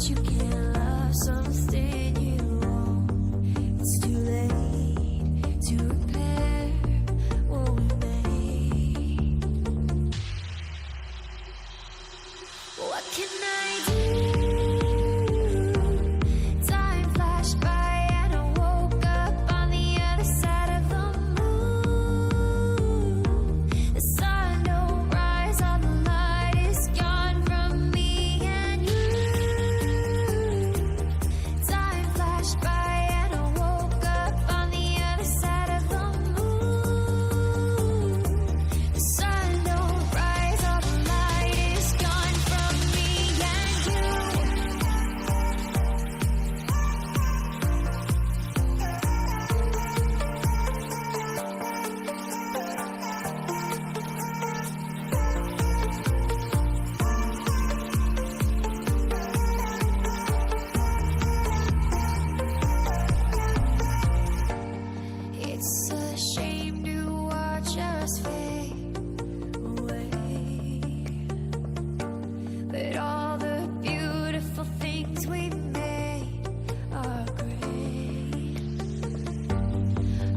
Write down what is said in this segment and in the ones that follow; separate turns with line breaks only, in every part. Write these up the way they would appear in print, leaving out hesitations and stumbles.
but you can't love something you own. It's too late to repair what we made. What can I do? Time flashed by and I woke up on the other side of the moon. The sun don't rise, all the light is gone from me and you. Time flashed by and I woke up on the other side of the moon. The sun don't rise, all the light is gone from me and you. It's a shame to watch us fade away, but all the beautiful things we made are great.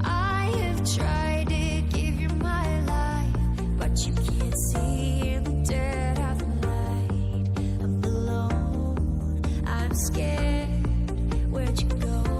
I have tried to give you my life, but you can't see in the dead of the night. I'm alone, I'm scared, where'd you go?